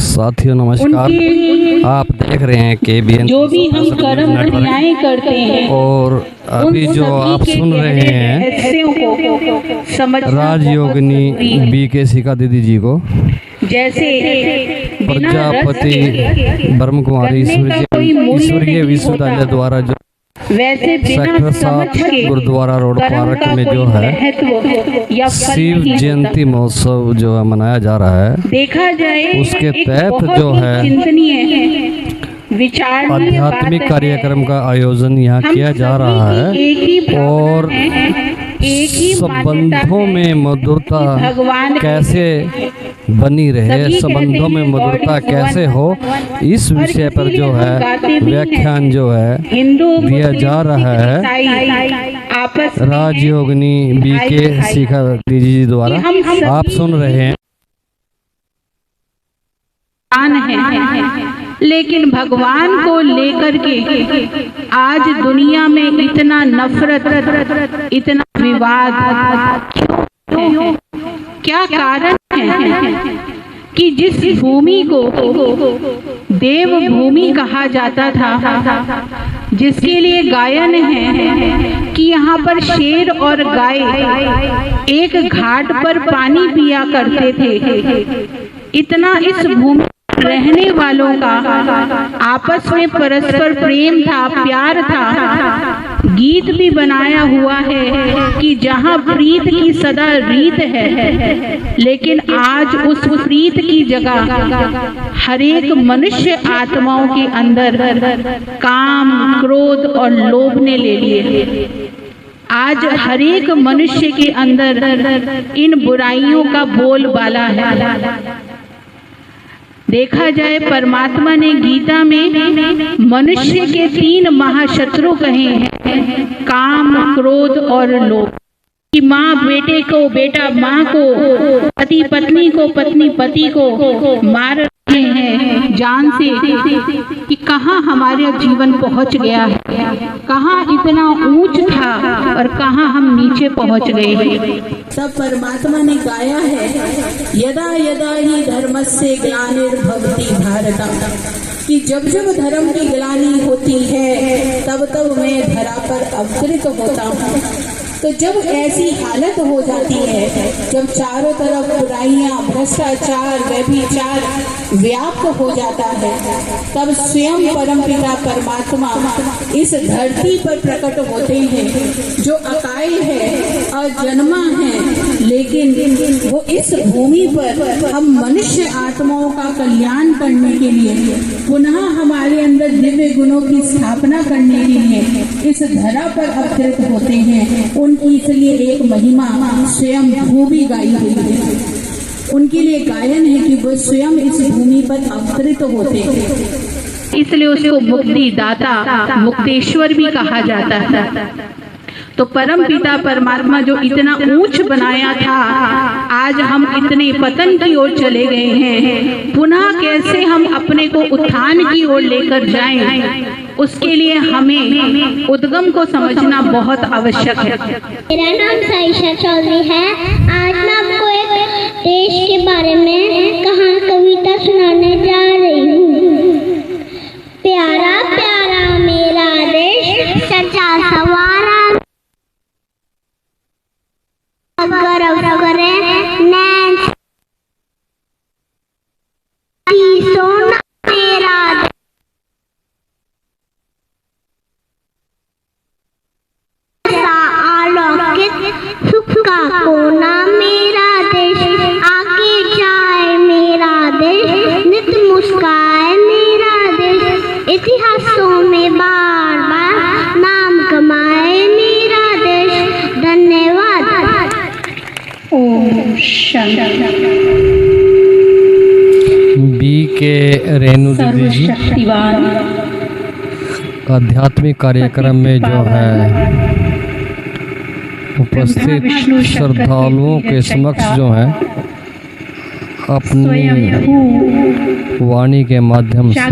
साथियों नमस्कार। आप देख रहे हैं KBN जो भी हम कर्म क्रियाएं करते हैं और अभी जो आप सुन रहे हैं राजयोगिनी BK सिका दीदी जी को, जैसे प्रजापति ब्रह्म कुमारी ईश्वरीय विश्वविद्यालय द्वारा जो वैसे सेक्टर 7 गुरुद्वारा रोड पार्क में जो है शिव जयंती महोत्सव जो है मनाया जा रहा है, देखा जाए उसके तहत जो है आध्यात्मिक कार्यक्रम का आयोजन यहाँ किया जा रहा है और संबंधों में मधुरता कैसे बनी रहे, संबंधों में मधुरता कैसे हो, इस विषय पर जो है व्याख्यान जो है दिया जा रहा है राजयोगिनी BK सिका दीदी जी द्वारा। आप सुन रहे हैं। लेकिन भगवान को लेकर के आज दुनिया में इतना नफरत, इतना विवाद क्यों? क्या कारण है कि जिस भूमि को देव भूमि कहा जाता था, जिसके लिए गायन है कि यहाँ पर शेर और गाय एक घाट पर पानी पिया करते थे, इतना इस भूमि रहने वालों का आपस में परस्पर प्रेम था, प्यार था। गीत भी बनाया हुआ है कि जहाँ प्रीत की सदा रीत है, लेकिन आज उस प्रीत की जगह हर एक मनुष्य आत्माओं के अंदर काम, क्रोध और लोभ ने ले लिए। आज हर एक मनुष्य के अंदर इन बुराइयों का बोलबाला है। देखा जाए परमात्मा ने गीता में मनुष्य के 3 महाशत्रु कहे हैं, काम, क्रोध और लोभ। कि माँ बेटे को, बेटा माँ को, पति पत्नी को, पत्नी पति को मार रहे हैं जान से कि कहाँ हमारा जीवन पहुँच गया है, कहाँ इतना ऊंच था और कहाँ हम नीचे पहुँच गए हैं। सब परमात्मा ने गाया है, यदा यदा ही धर्मस्य ग्लानिर्भवति भारत, कि जब जब धर्म की ग्लानि होती है तब तब मैं धरा पर अवतरित होता हूँ। तो जब ऐसी हालत हो जाती है, जब चारों तरफ बुराइयां, भ्रष्टाचार, व्यभिचार व्याप्त हो जाता है, तब स्वयं परमपिता परमात्मा इस धरती पर प्रकट होते हैं, जो अकाल है और जन्मा है, लेकिन वो इस भूमि पर हम मनुष्य आत्माओं का कल्याण करने के लिए, पुनः हमारे अंदर दिव्य गुणों की स्थापना करने के लिए इस धरा पर अवतरित होते हैं। उनकी इसलिए एक महिमा स्वयं भूमि गाई हुई है। उनके लिए गायन है कि वो स्वयं इस भूमि पर अवतरित होते हैं, इसलिए उसको मुक्ति दाता, मुक्तेश्वर भी कहा जाता है। तो परम पिता परमात्मा जो इतना ऊंच बनाया था, आज हम इतने पतन की ओर चले गए हैं। पुनः कैसे हम अपने को उत्थान की ओर लेकर जाएं, उसके लिए हमें उद्गम को समझना बहुत आवश्यक है। मेरा नाम साइशा चौधरी है। आज मैं आपको एक देश के बारे में कविता सुनाने जा रही हूँ। प्यारा प्यारा मेरा देश, सच्चा सवारा गर्व करे, नैन सोना मेरा आलौकिक सुख का कोना मेरा देश, आगे जाए मेरा देश, नित मुस्काए मेरा देश, इतिहासों में बार बार नाम कमाए मेरा देश। धन्यवाद। ओम शांति। BK रेणु दीदी जी आध्यात्मिक कार्यक्रम में जो है उपस्थित श्रद्धालुओं के समक्ष जो है अपनी वाणी के माध्यम से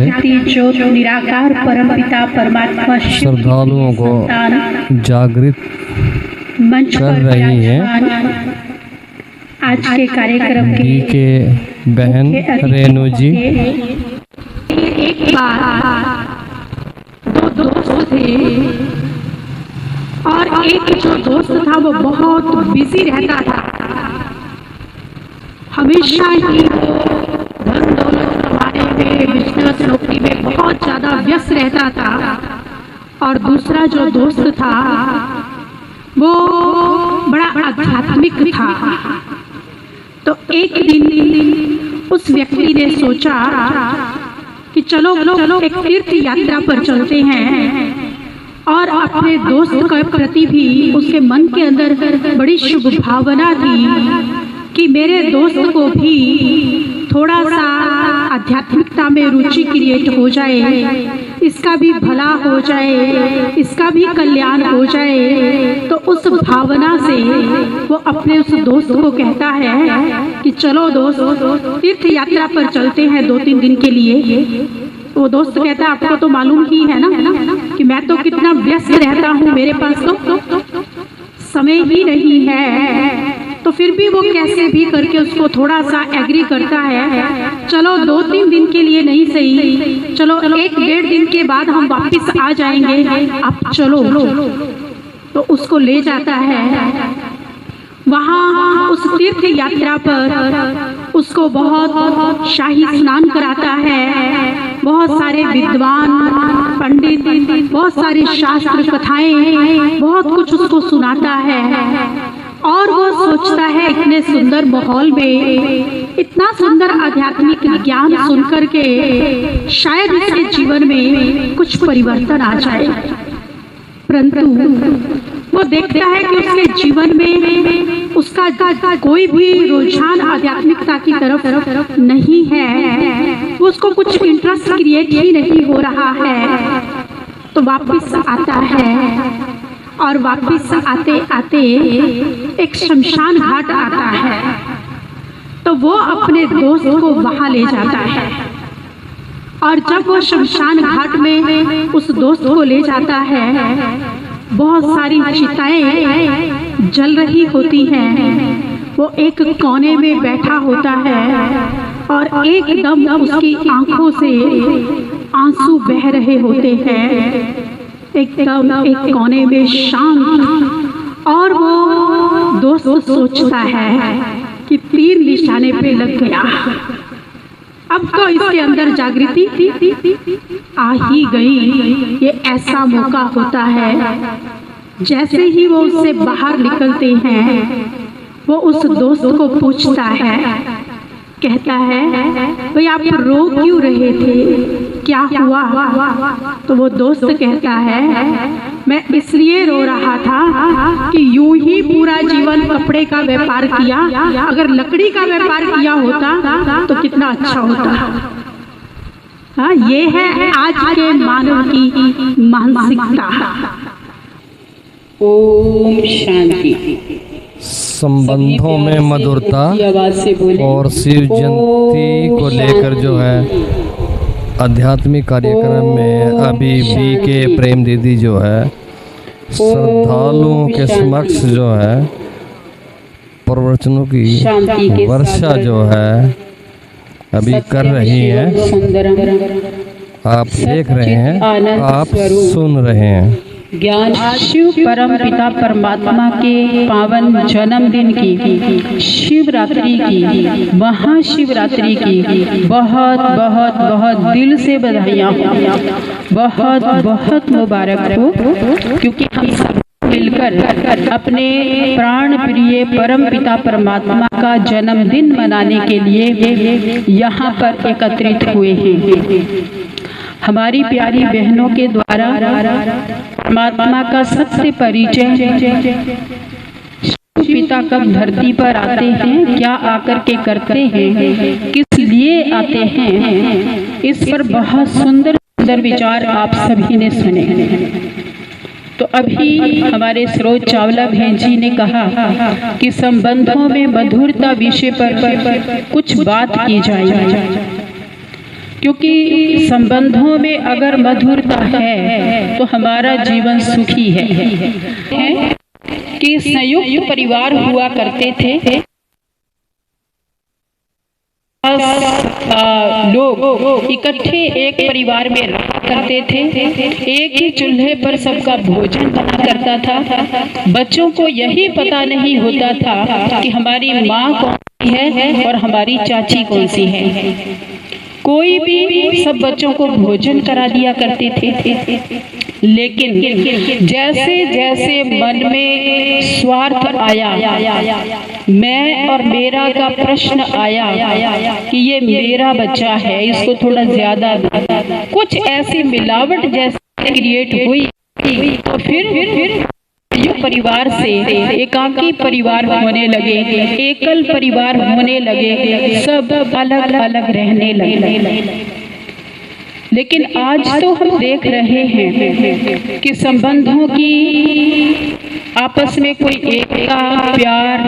निराकार परमपिता परमात्मा श्रद्धालुओं को जागृत कर रही हैं आज के कार्यक्रम बी के बहन रेणु जी। एक बार दो दोस्त थे और एक जो दोस्त था वो बहुत बिजी रहता था, हमेशा ही धन दौलत कमाने में, बिजनेस नौकरी में बहुत ज्यादा व्यस्त रहता था। और दूसरा जो दोस्त था वो बड़ा आध्यात्मिक था। तो एक दिन उस व्यक्ति ने सोचा कि चलो एक तीर्थ यात्रा पर चलते हैं और अपने दोस्त के प्रति भी उसके मन के अंदर बड़ी शुभ भावना थी कि मेरे दोस्त को भी थोड़ा सा आध्यात्मिकता में रुचि क्रिएट हो जाए, इसका भी भला हो जाए, इसका भी कल्याण हो जाए। तो उस भावना से वो अपने उस दोस्त को कहता है कि चलो दोस्त तीर्थ यात्रा पर चलते हैं 2-3 दिन के लिए। वो दोस्त कहता है आपको तो मालूम ही है ना कि मैं तो कितना व्यस्त रहता हूँ, मेरे पास तो समय ही नहीं है। तो फिर भी वो कैसे भी करके उसको थोड़ा सा एग्री करता है, चलो 2-3 दिन के लिए नहीं सही, चलो 1-1.5 दिन के बाद हम वापस आ जाएंगे, आप चलो। तो उसको ले जाता है वहाँ उस तीर्थ यात्रा पर, उसको बहुत शाही स्नान कराता है, बहुत सारे विद्वान पंडित, बहुत सारी शास्त्र कथाएं, बहुत कुछ उसको सुनाता है। और वो सोचता है इतने सुंदर माहौल में इतना सुंदर आध्यात्मिक ज्ञान सुनकर के शायद इसके जीवन में कुछ परिवर्तन आ जाए। परंतु वो देखता है कि उसके जीवन में उसका कोई भी रुझान आध्यात्मिकता की तरफ नहीं है, उसको कुछ इंटरेस्ट क्रिएट ही नहीं हो रहा है। तो वापस आता है और वापस आते आते एक शमशान घाट आता है। तो वो अपने दोस्त को वहां ले जाता है और जब वो शमशान घाट में उस दोस्त को ले जाता है, बहुत सारी चिताएं जल रही होती हैं। वो एक कोने में बैठा होता है और एकदम उसकी आंखों से आंसू बह रहे होते हैं, एकदम एक कोने में शांत। और वो दोस्त सोचता है कि तीर निशाने पे लग गया, अब तो इसके अंदर जागृति आ ही गई, ये ऐसा मौका होता है। जैसे ही वो उससे बाहर निकलते हैं, वो उस दोस्त को पूछता है, कहता है भाई आप रो क्यों रहे थे, क्या हुआ? तो वो दोस्त कहता है मैं इसलिए रो रहा था कि यूं ही पूरा जीवन कपड़े का व्यापार किया, अगर लकड़ी का व्यापार किया होता तो कितना अच्छा होता। हाँ, ये है आज के मानव की मानसिकता। ओम शांति। संबंधों में मधुरता और शिव जयंती को लेकर जो है आध्यात्मिक कार्यक्रम में अभी बी के प्रेम दीदी जो है श्रद्धालुओं के समक्ष जो है प्रवचनों की वर्षा जो है अभी कर रही है। आप देख रहे हैं, आप सुन रहे हैं। ज्ञान शिव परम पिता परमात्मा के पावन जन्मदिन की, शिवरात्रि की, महाशिवरात्रि की बहुत बहुत बहुत दिल से बधाइयाँ, बहुत बहुत मुबारक हो। क्योंकि हम सब मिलकर अपने प्राण प्रिय परम पिता परमात्मा का जन्मदिन मनाने के लिए यहाँ पर एकत्रित हुए हैं। हमारी प्यारी बहनों के द्वारा परमात्मा का सत्य परिचय पिता कब धरती पर आते हैं, क्या आकर के करते हैं, किस लिए आते हैं, इस पर बहुत सुंदर सुंदर विचार आप सभी ने सुने। तो अभी हमारे सरोज चावला बहन जी ने कहा कि संबंधों में मधुरता विषय पर कुछ बात की जाए, क्योंकि संबंधों में अगर मधुरता है तो हमारा जीवन सुखी है। कि संयुक्त परिवार हुआ करते थे, लोग इकट्ठे एक परिवार में रहा करते थे। एक ही चूल्हे पर सबका भोजन बना करता था। बच्चों को यही पता नहीं होता था कि हमारी माँ कौन सी है और हमारी चाची कौन सी है। कोई भी सब बच्चों को भोजन करा दिया करते थे। लेकिन जैसे जैसे मन में स्वार्थ आया, मैं और मेरा का प्रश्न आया कि ये मेरा बच्चा है, इसको थोड़ा ज्यादा कुछ ऐसी मिलावट जैसे क्रिएट हुई, तो फिर परिवार से एकाकी परिवार होने लगे, एकल परिवार होने लगे, सब अलग अलग रहने लगे। लेकिन आज तो हम देख रहे हैं कि संबंधों की आपस में कोई एकता, प्यार,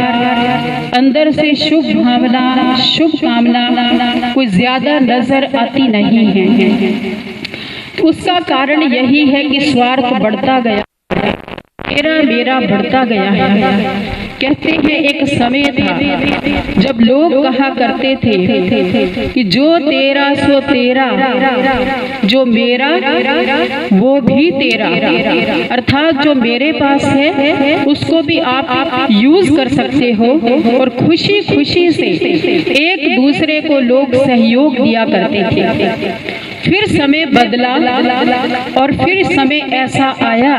अंदर से शुभ भावना, शुभ कामना कोई ज्यादा नजर आती नहीं है। उसका कारण यही है कि स्वार्थ बढ़ता गया, मेरा बढ़ता गया है। कहते हैं एक समय था जब लोग कहा करते थे कि जो तेरा सो तेरा, जो मेरा वो भी तेरा, अर्थात जो मेरे पास है उसको भी आप यूज कर सकते हो। और खुशी खुशी से एक दूसरे को लोग सहयोग दिया करते थे। फिर समय बदला और फिर समय ऐसा आया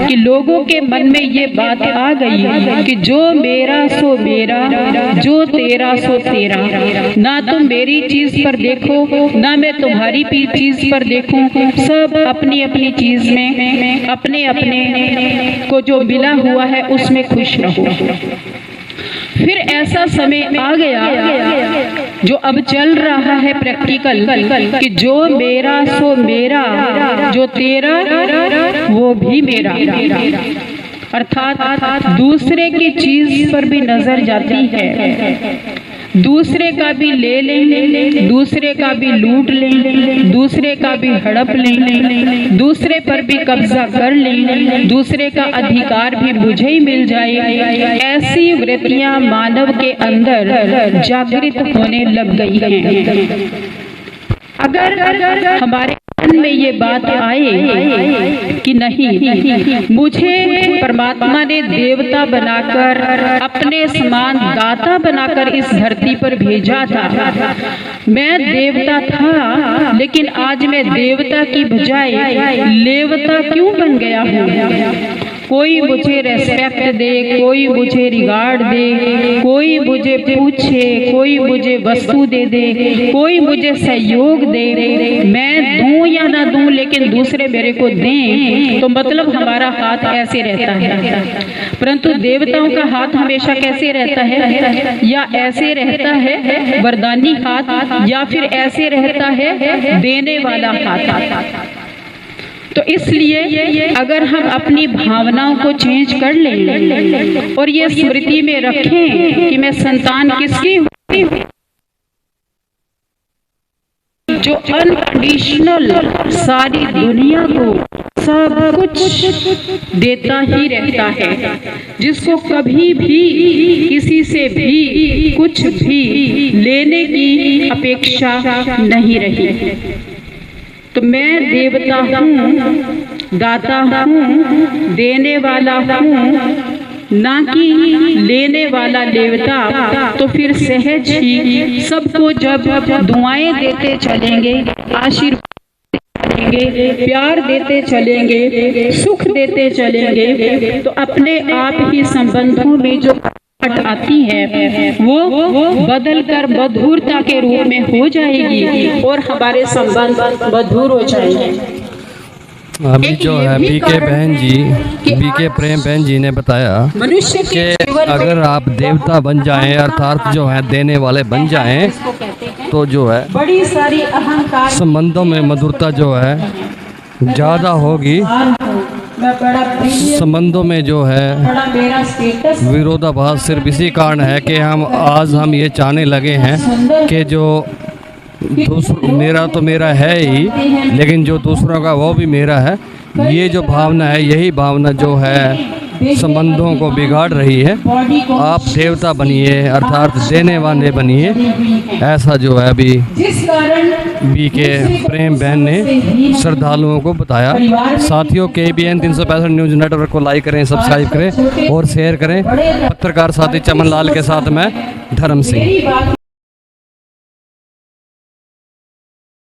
कि लोगों के मन में ये बात आ गई कि जो मेरा सो मेरा, जो तेरा सो तेरा। ना तुम मेरी चीज पर देखो, ना मैं तुम्हारी चीज पर देखूं, सब अपनी अपनी चीज में अपने अपने को जो मिला हुआ है उसमें खुश रहो। फिर ऐसा समय आ गया जो अब चल रहा है प्रैक्टिकल कि जो मेरा सो मेरा, जो तेरा वो भी मेरा, अर्थात दूसरे की चीज पर भी नजर जाती है। दूसरे का भी ले लें, दूसरे का भी लूट लें, दूसरे का भी हड़प लें, दूसरे पर भी कब्जा कर लें, दूसरे का अधिकार भी मुझे ही मिल जाए। ऐसी वृत्तियां मानव के अंदर जागृत होने लग गई हैं। अगर हमारे मन में ये बात आए कि नहीं, मुझे परमात्मा ने देवता बनाकर, अपने समान दाता बनाकर इस धरती पर भेजा था। मैं देवता था, लेकिन आज मैं देवता की बजाय लेवता क्यों बन गया हूँ? कोई मुझे रेस्पेक्ट दे, कोई मुझे रिगार्ड दे, कोई मुझे पूछे, कोई मुझे वस्तु दे दे, कोई मुझे सहयोग दे, मैं दूं या ना दूं, लेकिन दूसरे मेरे को दें, तो मतलब हमारा हाथ ऐसे रहता है। परंतु देवताओं का हाथ हमेशा कैसे रहता है? या ऐसे रहता है वरदानी हाथ, या फिर ऐसे रहता है देने वाला हाथ। तो इसलिए अगर हम अपनी भावनाओं को चेंज कर लें और ये स्मृति में रखें कि मैं संतान किसकी हूँ, जो अनकंडीशनल सारी दुनिया को सब कुछ देता ही रहता है, जिसको कभी भी किसी से भी कुछ भी लेने की अपेक्षा नहीं रही। तो मैं देवता हूँ, दाता हूँ, देने वाला हूँ, ना कि लेने वाला देवता। तो फिर सहज ही सबको जब दुआएं देते चलेंगे, आशीर्वाद चलेंगे, प्यार देते चलेंगे, सुख देते चलेंगे, तो अपने आप ही संबंधों में जो आती है वो बदल कर मधुरता के रूप में हो जाएगी और हमारे संबंध मधुर हो जाएंगे। अभी जो है बीके बहन जी, बीके प्रेम बहन जी ने बताया कि अगर आप देवता बन जाएं, अर्थात जो है देने वाले बन जाएं, तो जो है बड़ी सारी अहंकार संबंधों में मधुरता जो है ज़्यादा होगी। संबंधों में जो है विरोधाभास सिर्फ इसी कारण है कि हम ये चाहने लगे हैं कि जो मेरा तो मेरा है ही, लेकिन जो दूसरों का वो भी मेरा है। ये जो भावना है, यही भावना जो है संबंधों को बिगाड़ रही है। आप देवता बनिए, अर्थात देने वाले बनिए, ऐसा जो है अभी बी के प्रेम बहन ने श्रद्धालुओं को बताया। साथियों, KBN 365 न्यूज़ नेटवर्क को लाइक करें, सब्सक्राइब करें और शेयर करें। पत्रकार साथी चमन लाल के साथ मैं धर्म सिंह।